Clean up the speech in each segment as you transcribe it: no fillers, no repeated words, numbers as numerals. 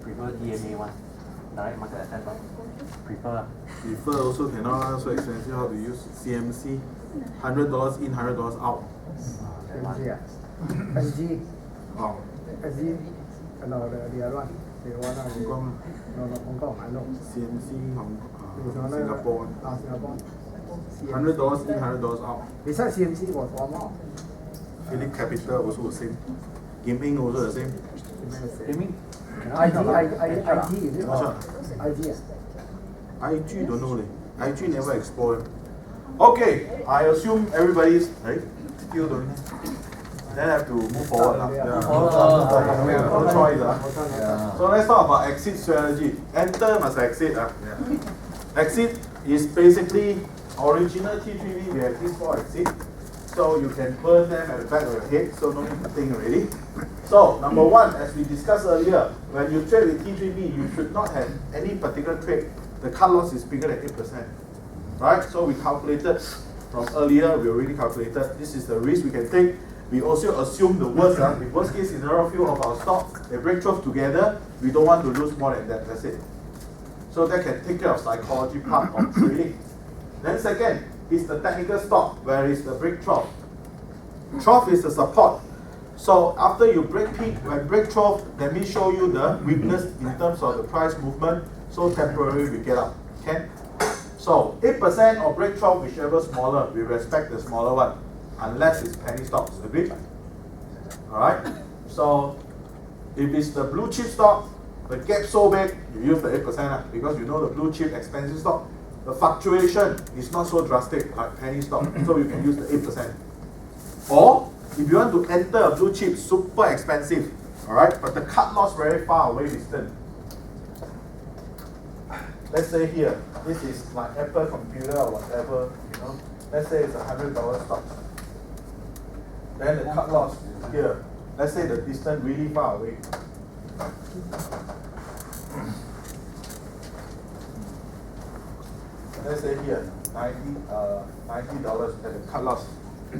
prefer DMA one. Direct market access one. Prefer. Prefer also cannot, so expensive. How to use CMC? $100 in, $100 out. CMC SG. Oh. SG. No, the other one. The one Hong Kong. No, Hong Kong. I know. CMC Singapore. Singapore. $100 in, $100 out. Besides CMC was one more. Philip Capital also the same. Gaming also the same. Gaming? IG is it? IG. IG don't know. IG never explore. Okay, I assume everybody's still don't know. Then I have to move forward. No choice. So let's talk about exit strategy. Enter must exit. Exit is basically original T3B. We have these 4 exits. So you can burn them at the back of your head, so no need to think already. So number 1, as we discussed earlier, when you trade with T3B, you should not have any particular trade. The cut loss is bigger than 8%. Right? So we calculated from earlier, we already calculated this is the risk we can take. We also assume the worst. The worst case scenario, few of our stock, they break trough together, we don't want to lose more than that. That's it. So that can take care of psychology part of trading. Then second is the technical stock, where is the break trough. Trough is the support. So after you break peak, when break trough, let me show you the weakness in terms of the price movement. So temporarily we get up. Okay? So 8% or break trough, whichever smaller, we respect the smaller one, unless it's penny stocks. Agree? Alright? So if it's the blue chip stock, the gap so big, you use the 8% because you know the blue chip expensive stock, the fluctuation is not so drastic like penny stock, so you can use the 8%. Or if you want to enter a blue chip, super expensive, alright, but the cut loss very far away distant. Let's say here, this is like Apple computer or whatever, let's say it's $100 stock. Then the cut loss here, let's say the distance really far away. Let's say here, $90 at the cut loss.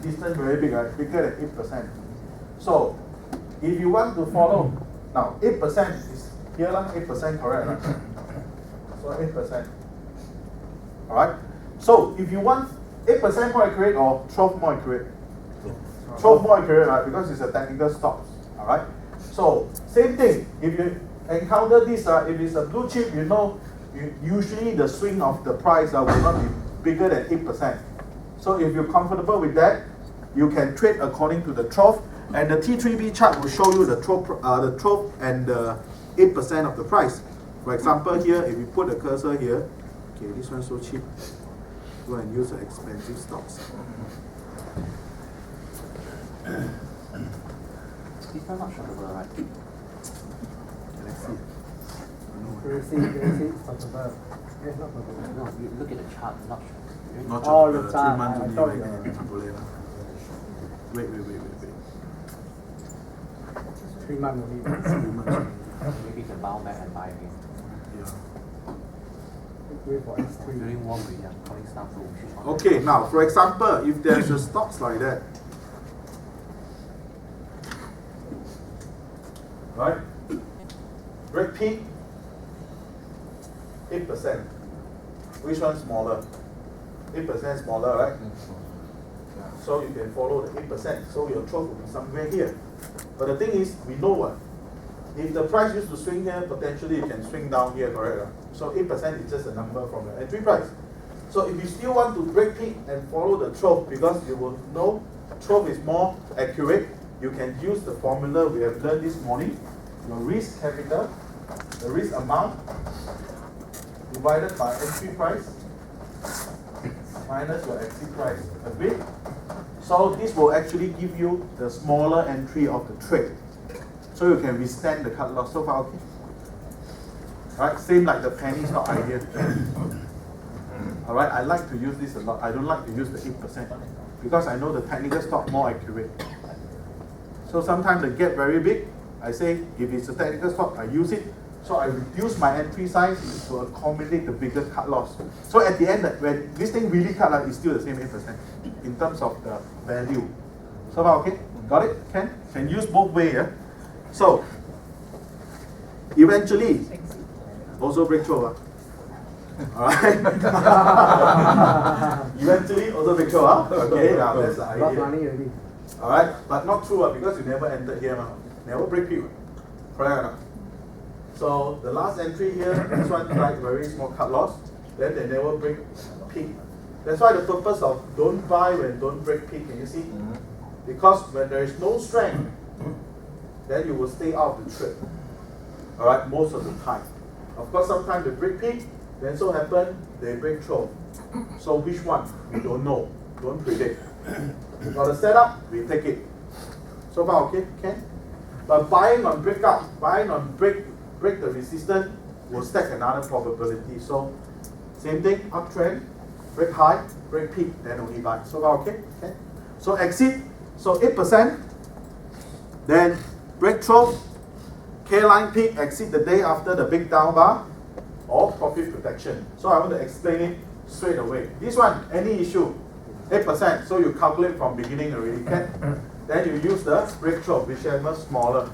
Distance very big, right? Bigger than 8%. So, if you want to follow, now 8% is here, 8% correct, right? So 8%. Alright? So, if you want 8% more accurate or 12 more accurate? 12 more accurate, right? Because it's a technical stop. Alright? So, same thing. If you encounter this, if it's a blue chip, usually the swing of the price will not be bigger than 8%. So if you're comfortable with that, you can trade according to the trough, and the T3B chart will show you the trough and the 8% of the price. For example, here, if you put the cursor here, okay, this one's so cheap. Go and use the expensive stocks. These are not shuttable, right? Let's see. No, you look at the chart, not shuttable. Not Oh, the the 3 chart. months I only, thought right? you Wait. 3 months only. 3 months only. Maybe you can bounce back and buy again. Yeah. Wait for S3. During warm period, calling staff to Okay, now for example, if there's a stocks like that, right? Break peak, 8%. Which one's smaller? 8% smaller, right? So you can follow the 8%. So your trough will be somewhere here. But the thing is, we know what? If the price used to swing here, potentially it can swing down here, correct? So 8% is just a number from the entry price. So if you still want to break peak and follow the trough, because you will know trough is more accurate, you can use the formula we have learned this morning. Your risk capital, the risk amount, divided by entry price minus your exit price. Agree? So this will actually give you the smaller entry of the trade. So you can withstand the cut loss. So far, okay? Right? Same like the penny stock idea. Alright, I like to use this a lot. I don't like to use the 8% because I know the technical stock more accurate. So sometimes the gap very big. I say if it's a technical stock, I use it. So I reduce my entry size to accommodate the bigger cut loss. So at the end, when this thing really cut out, it's still the same 8% in terms of the value. So far, okay? Got it? Can use both ways. Yeah? So eventually also break 12. Alright? Eventually also break 12. Okay, now that's the Lost idea. money already. Alright, but not true because you never entered here. Never break peak. Correct or not? So the last entry here, this one like very small cut loss, then they never break peak. That's why the purpose of don't buy when don't break peak, can you see? Because when there is no strength, then you will stay out of the trade. Alright, most of the time. Of course, sometimes they break peak, then so happen they break 12. So which one? We don't know. Don't predict. Got the setup, we take it. So far okay? Can? But buying on breakout, buying on break the resistance will stack another probability. So same thing, uptrend, break high, break peak, then only buy. So far okay? Okay. So exit, so 8%, then break 12, K-line peak, exit the day after the big down bar, or profit protection. So I want to explain it straight away. This one, any issue, 8%, so you calculate from beginning already, can? Then you use the break 12, whichever smaller.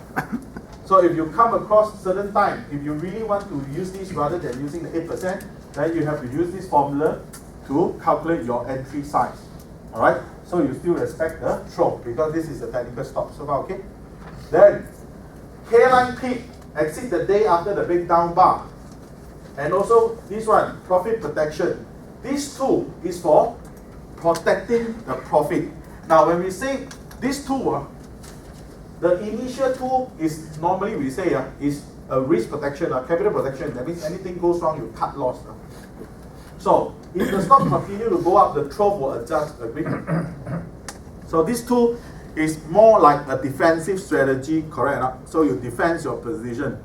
So if you come across certain time, if you really want to use this rather than using the 8%, then you have to use this formula to calculate your entry size. Alright? So you still respect the 12 because this is a technical stop. So far, okay? Then K-line peak, exit the day after the big down bar. And also this one, profit protection. This tool is for protecting the profit. Now when we say this tool, the initial tool is normally we say is a risk protection, capital protection. That means anything goes wrong, you cut loss. So if the stock continue to go up, the 12 will adjust. Agree? So this tool is more like a defensive strategy, correct? So you defend your position.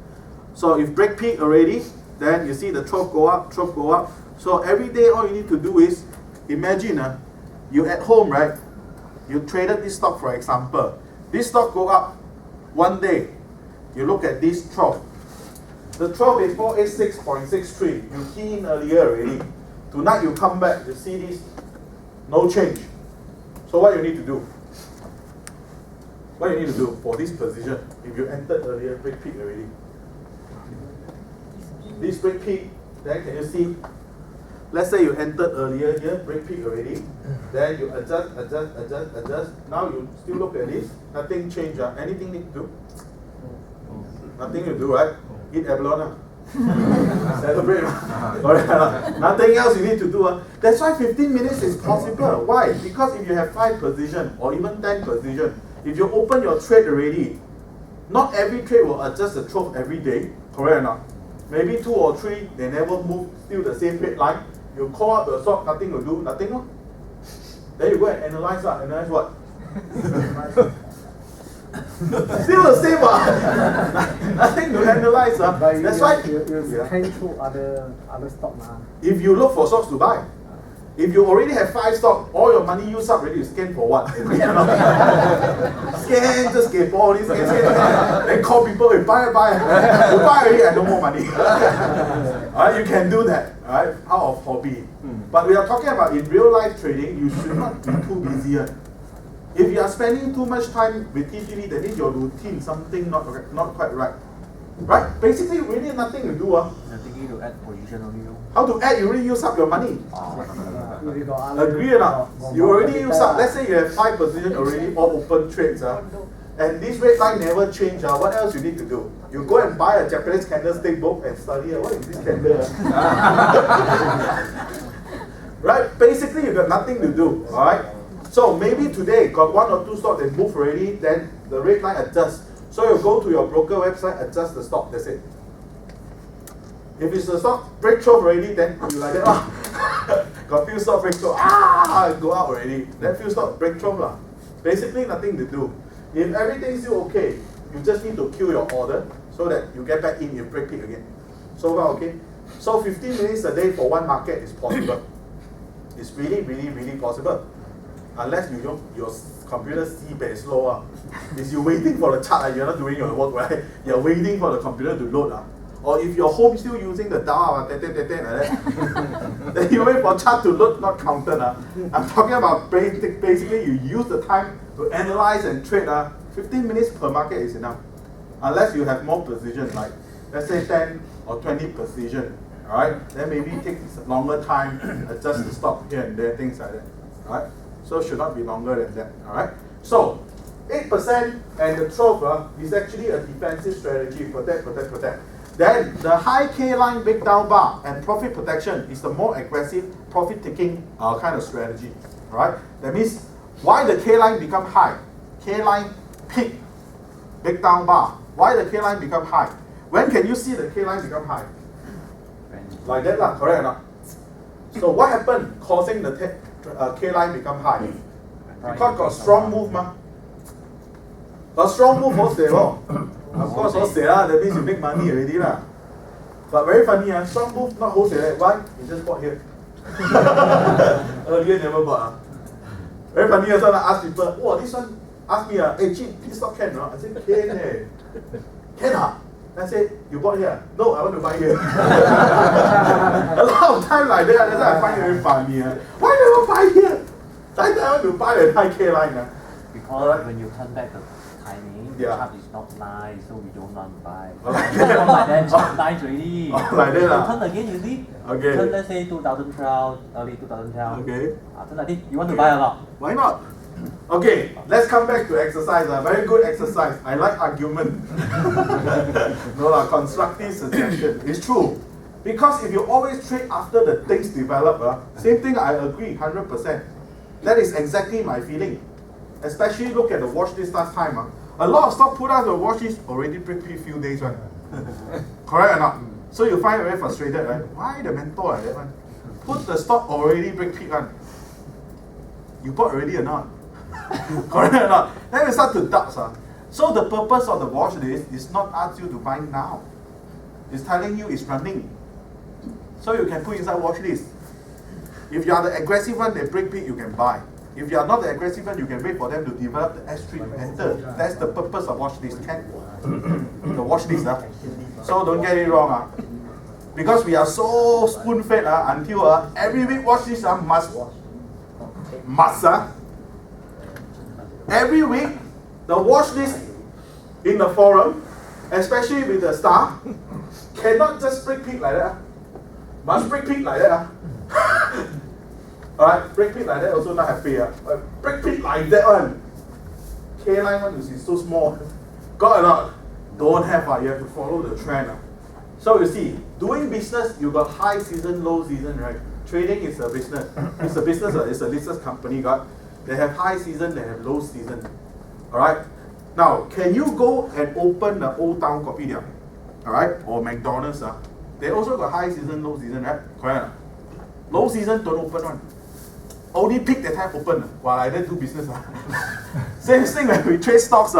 So if break peak already, then you see the 12 go up, 12 go up. So every day all you need to do is imagine you at home, right? You traded this stock, for example. This stock go up one day. You look at this 12. The 12 is 486.63. You key in earlier already. Tonight you come back, you see this, no change. So what you need to do? What you need to do for this position? If you entered earlier, break peak already. This break peak, then can you see? Let's say you entered earlier here, break peak already. Then you adjust. Now you still look at this, nothing changed. Anything need to do? Nothing to do, right? Eat abalone. Celebrate. Nothing else you need to do. That's why 15 minutes is possible. Why? Because if you have 5 positions or even 10 positions, if you open your trade already, not every trade will adjust the 12 every day, correct or not? Maybe 2 or 3, they never move, still the same trade line. You call up the stock, nothing to do, nothing. Then you go and analyze what? Still the same. Nothing to analyze. That's why you scan through other stock. If you look for stocks to buy, if you already have 5 stocks, all your money used up already, you scan for what? Scan, just get all this, scan. Then call people, hey, buy. You buy already, I no more money. Alright, you can do that, alright, out of hobby. But we are talking about in real life trading, you should not be too busy. If you are spending too much time with T3B, that means your routine, something not quite right. Right? Basically, really nothing to do. I'm thinking to add position only. How to add? You already use up your money. Agree or not? You already use up. Let's say you have 5 positions already, all open trades. And this red line never change. What else you need to do? You go and buy a Japanese candlestick book and study. What is this candle? Right? Basically, you got nothing to do. Alright? So maybe today got 1 or 2 stocks that move already, then the red line adjusts. So you go to your broker website, adjust the stock, that's it. If it's a stock break 12 already, then you like that. Got few stock break 12, go out already. Then few stock break 12. Basically nothing to do. If everything's still okay, you just need to queue your order so that you get back in, you break it again. So far okay? So 15 minutes a day for one market is possible. It's really, really, really possible. Unless you don't, your computer very slow. Is you waiting for the chart, you're not doing your work, right? You're waiting for the computer to load. Or if your home still using the dial, then you wait for chart to load, not counted. I'm talking about basically you use the time to analyze and trade. 15 minutes per market is enough. Unless you have more position, like let's say 10 or 20 precision, all right? Then maybe it takes a longer time, adjust the stop here and there, things like that, all right? So should not be longer than that, all right? So 8% and the 12 is actually a defensive strategy, protect. Then the high K line big down bar and profit protection is the more aggressive profit taking kind of strategy, all right? That means why the K line become high? K line peak, big down bar. Why the K line become high? When can you see the K line become high? Like that lah, correct or not? So what happened causing the K line become high? Because got strong move ma. A strong move hosei lor. Of course hosei lah, that means you make money already lah. But very funny strong move not hosei. Why? You just bought here. Earlier never bought Very funny also I ask people, oh this one ask me hey Jin, this stock can I said can Can I said, you bought here? No, I want to buy here. A lot of time like that, that's why I find it very funny. Why never buy here? I want to buy a high K line. Because when you turn back the timing, the chart is not nice, so we don't want to buy. Okay. Like that, chart nice already. Like that you turn again, you see? Okay. Turn let's say 2012, early 2012. Okay. Turn like this, you want to buy a lot? Why not? Okay, let's come back to exercise. Very good exercise. I like argument. No, constructive suggestion. It's true. Because if you always trade after the things develop, same thing I agree 100%. That is exactly my feeling. Especially look at the watch list last time. A lot of stock put out the watch list already break few days, right? Correct or not? So you find it very frustrated, right? Why the mentor like that one? Put the stock already break peak one. You bought already or not? Correct or not? Then we start to doubt. So the purpose of the watch list is not ask you to buy now. It's telling you it's running. So you can put inside watch list. If you are the aggressive one, they break peak, you can buy. If you are not the aggressive one, you can wait for them to develop the S3 to enter. That's the purpose of watch list. The watch list. So don't get it wrong. Because we are so spoon-fed until every week watch list must. Every week, the watch list in the forum, especially with the star, cannot just break peak like that. Must break peak like that. Alright, break peak like that also not happy. Break peak like that one. K-line one is so small. Got or not? Don't have. You have to follow the trend. So you see, doing business, you got high season, low season, right? Trading is a business. It's a business, it's a listed company, got. They have high season, they have low season. Alright? Now, can you go and open the Old Town Kopitiam? Alright? Or McDonald's? They also got high season, low season, right? Correct? Low season, don't open one. Only peak that time open while I didn't do business. Same thing when we trade stocks.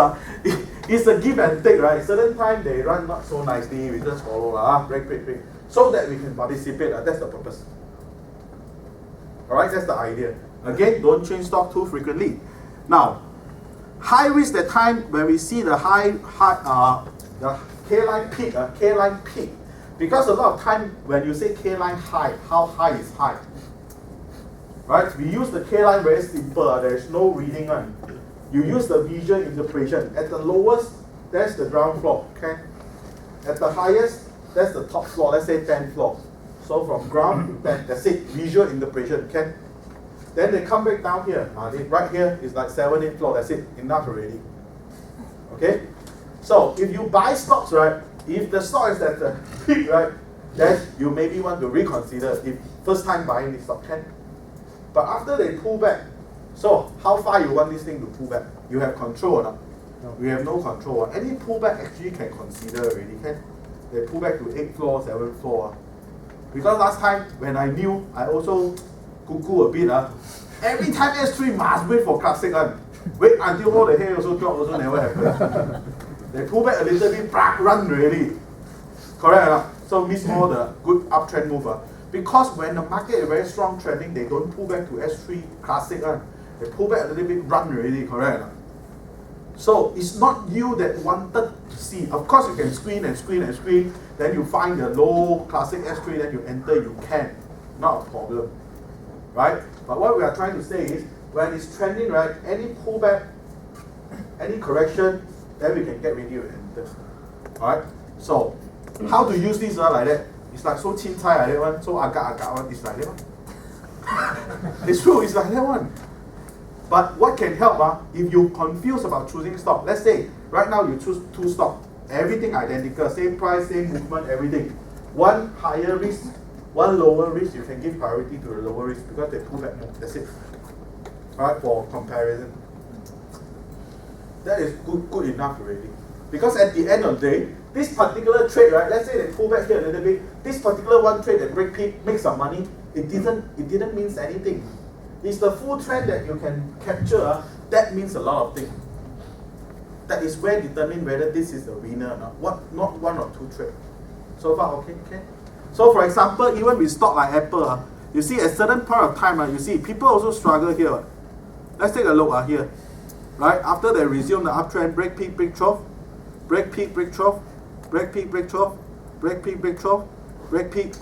It's a give and take, right? Certain time they run not so nicely, we just follow. Break. So that we can participate. That's the purpose. Alright, that's the idea. Again, don't change stock too frequently. Now, high risk that time when we see the the K-line peak. Because a lot of time when you say K-line high, how high is high? Right? We use the K-line very simple. There is no reading on. You use the visual interpretation. At the lowest, that's the ground floor. Okay? At the highest, that's the top floor. Let's say 10th floor. So from ground to 10, that's it. Visual interpretation. Okay? Then they come back down here. Right here is like 7th, 8th floor. That's it. Enough already. Okay? So if you buy stocks, right? If the stock is at the peak, right? Then you maybe want to reconsider if first time buying this stock. Okay? But after they pull back, so how far you want this thing to pull back? You have control or not? No. We have no control. Any pullback actually can consider already. Can they pull back to 8th floor, 7th floor? Because last time when I knew, I also cuckoo a bit. Every time S3 must wait for classic one. Wait until all the hair also drop, also never happens. They pull back a little bit, run really. Correct or not? So miss all the good uptrend move. Because when the market is very strong trending, they don't pull back to S3 classic one. They pull back a little bit, run already, correct? So it's not you that wanted to see. Of course you can screen, then you find the low classic S3, then you enter, you can. Not a problem. Right? But what we are trying to say is, when it's trending, right, any pullback, any correction, then we can get ready and enter. Alright? So How to use this like that? It's like so chin cai like that one, so agak one. It's like that one. It's true. It's like that one. But what can help? If you're confused about choosing stock, let's say right now you choose 2 stocks, everything identical, same price, same movement, everything. One higher risk, one lower risk. You can give priority to the lower risk because they pull back more. That's it. Alright, for comparison. That is good enough already. Because at the end of the day, this particular trade, right? Let's say they pull back here a little bit. This particular one trade that break peak, make some money. It didn't mean anything. It's the full trend that you can capture. That means a lot of things. That is where determine whether this is the winner or not. Not 1 or 2 trades. So far, okay. So for example, even with stock like Apple, you see at certain point of time, you see people also struggle here. Let's take a look here. Right? After they resume the uptrend, break peak, break trough, break peak, break trough, break peak, break trough, break peak, break trough, break peak.